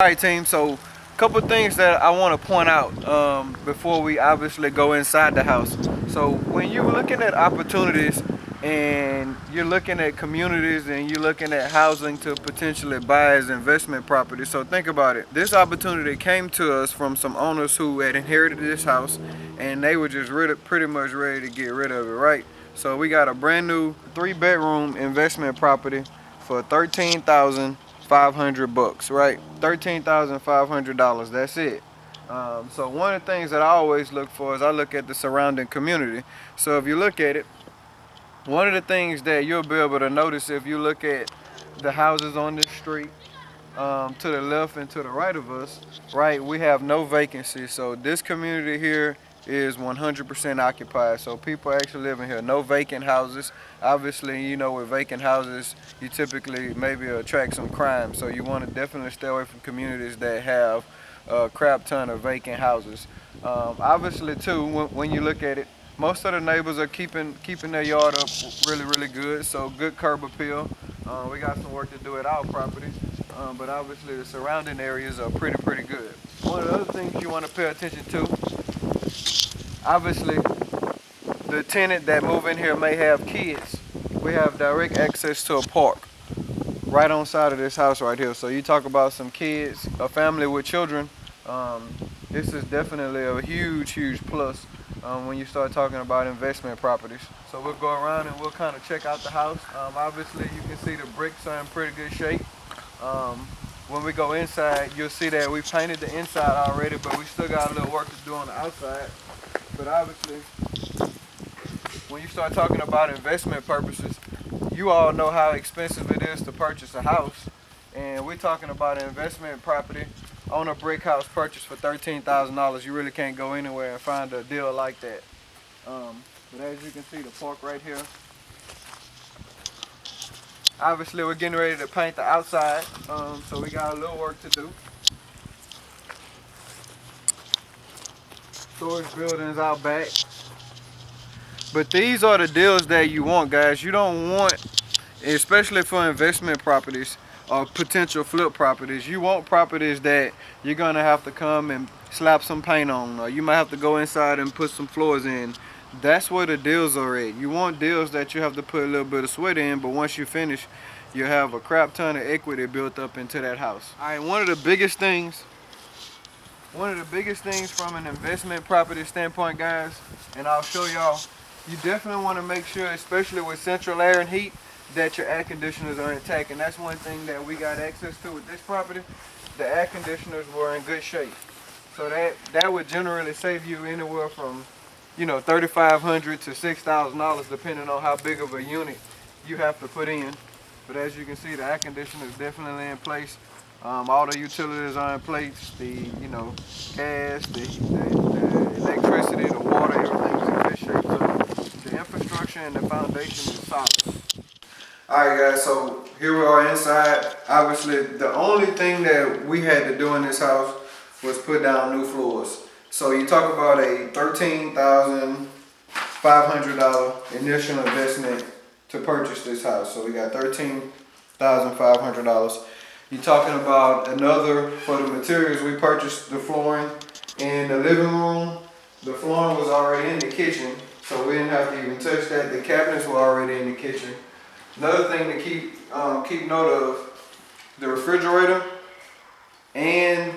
All right, team. So, a couple things that I want to point out before we obviously go inside the house. So, when you're looking at opportunities and you're looking at communities and you're looking at housing to potentially buy as investment property, so think about it. This opportunity came to us from some owners who had inherited this house and they were just pretty much ready to get rid of it, right? So, we got a brand new 3 bedroom investment property for 13,500 bucks, right? $13,500. That's it. So one of the things that I always look for is I look at the surrounding community. So if you look at it, one of the things that you'll be able to notice if you look at the houses on this street, to the left and to the right of us, right, we have no vacancy. So this community here is 100% occupied. So people actually live in here. No vacant houses. Obviously, you know, with vacant houses, you typically maybe attract some crime. So you want to definitely stay away from communities that have a crap ton of vacant houses. Obviously, too, when you look at it, most of the neighbors are keeping their yard up really good. So good curb appeal. We got some work to do at our property, but obviously the surrounding areas are pretty good. One of the other things you want to pay attention to, obviously, the tenant that move in here may have kids. We have direct access to a park right on side of this house right here. So you talk about some kids, a family with children. This is definitely a huge plus when you start talking about investment properties. So we'll go around and we'll kind of check out the house. Obviously, you can see the bricks are in pretty good shape. Um, when we go inside, you'll see that we painted the inside already, but we still got a little work to do on the outside. But obviously, when you start talking about investment purposes, you all know how expensive it is to purchase a house. And we're talking about an investment property on a brick house purchase for $13,000. You really can't go anywhere and find a deal like that. But as you can see, the park right here. Obviously, we're getting ready to paint the outside, so we got a little work to do. Storage buildings out back. But these are the deals that you want, guys. You don't want, especially for investment properties or potential flip properties, you want properties that you're gonna have to come and slap some paint on, or you might have to go inside and put some floors in. That's where the deals are at. You want deals that you have to put a little bit of sweat in, but once you finish, you have a crap ton of equity built up into that house. All right, one of the biggest things from an investment property standpoint, guys, and I'll show y'all, you definitely want to make sure, especially with central air and heat, that your air conditioners are intact. And that's one thing that we got access to with this property. The air conditioners were in good shape. So that would generally save you anywhere from, $3,500 to $6,000 depending on how big of a unit you have to put in. But as you can see, the air conditioner is definitely in place. All the utilities are in place. The gas, the electricity, the water, everything's in good shape. So the infrastructure and the foundation is solid. Alright guys, so here we are inside. Obviously, the only thing that we had to do in this house was put down new floors. So you talk about a $13,500 initial investment to purchase this house. So we got $13,500. You're talking about another, for the materials, we purchased the flooring in the living room. The flooring was already in the kitchen, so we didn't have to even touch that. The cabinets were already in the kitchen. Another thing to keep note of, the refrigerator and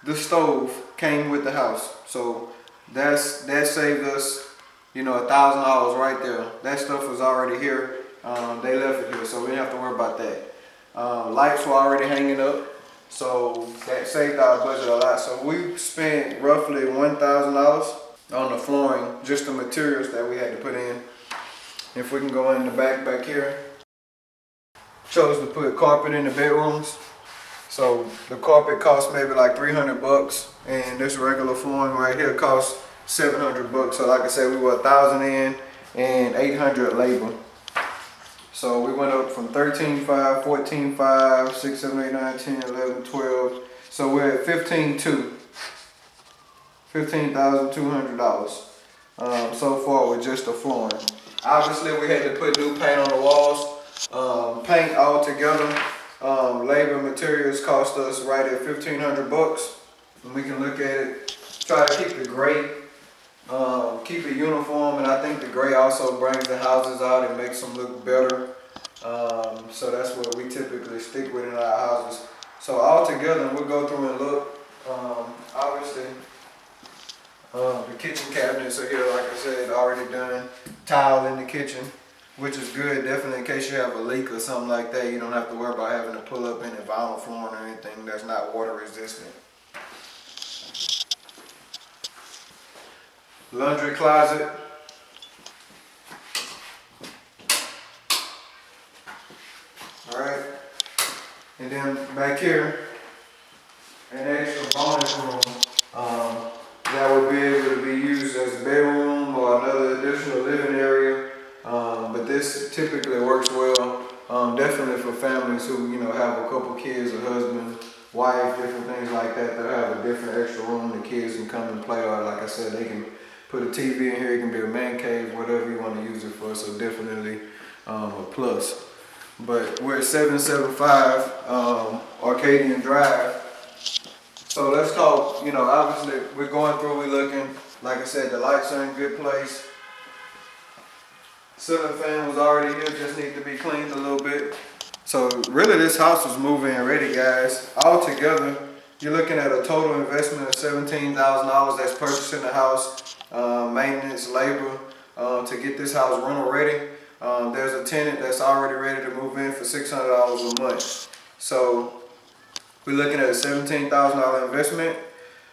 the stove came with the house. So that saved us, $1,000 right there. That stuff was already here. They left it here, so we didn't have to worry about that. Lights were already hanging up, so that saved our budget a lot. So we spent roughly $1,000 on the flooring, just the materials that we had to put in. If we can go in the back here, chose to put carpet in the bedrooms. So the carpet cost maybe like 300 bucks, and this regular flooring right here costs 700 bucks. So like I said, we were 1,000 in and 800 labor. So we went up from 13,500, 14,500, 6, 7, 8, 9, 10, 11, 12. So we're at 15,200, $15,200 so far with just the flooring. Obviously, we had to put new paint on the walls. Paint all together Labor materials cost us right at $1,500, and we can look at it, try to keep it gray, keep it uniform, and I think the gray also brings the houses out and makes them look better. So that's what we typically stick with in our houses. So all together, we'll go through and look. Obviously, the kitchen cabinets are here, like I said, already done. Tile in the kitchen, which is good, definitely in case you have a leak or something like that. You don't have to worry about having to pull up any vinyl flooring or anything that's not water resistant. Laundry closet. All right, and then back here, an extra bonus room that would be able to be used as a bedroom or another additional living area. But this typically works well, definitely for families who have a couple kids, a husband, wife, different things like that. That have a different extra room. The kids can come and play, or like I said, they can put a TV in here. It can be a man cave, whatever you want to use it for. So definitely a plus. But we're at 775 Arcadian Drive. So let's talk, obviously we're going through, we're looking, like I said, the lights are in good place. Ceiling fan was already here, just need to be cleaned a little bit. So really this house was moving and ready, guys. All together, you're looking at a total investment of $17,000 that's purchasing the house, maintenance, labor, to get this house rental ready. There's a tenant that's already ready to move in for $600 a month. So we're looking at a $17,000 investment.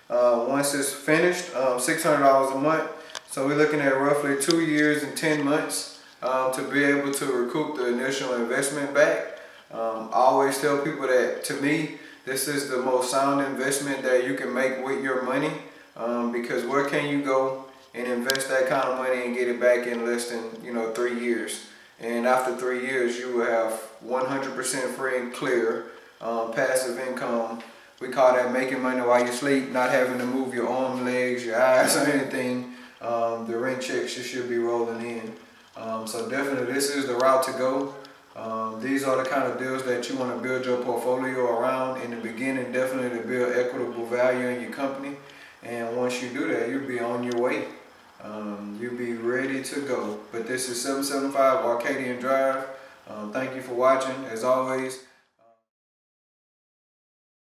Once it's finished, $600 a month. So we're looking at roughly 2 years and 10 months to be able to recoup the initial investment back. I always tell people that, to me, this is the most sound investment that you can make with your money, because where can you go and invest that kind of money and get it back in less than 3 years? And after 3 years, you will have 100% free and clear passive income. We call that making money while you sleep, not having to move your arms, legs, your eyes, or anything. The rent checks you should be rolling in. So definitely this is the route to go. These are the kind of deals that you want to build your portfolio around in the beginning, definitely to build equitable value in your company. And once you do that, you'll be on your way. You'll be ready to go. But this is 775 Arcadian Drive. Thank you for watching. As always,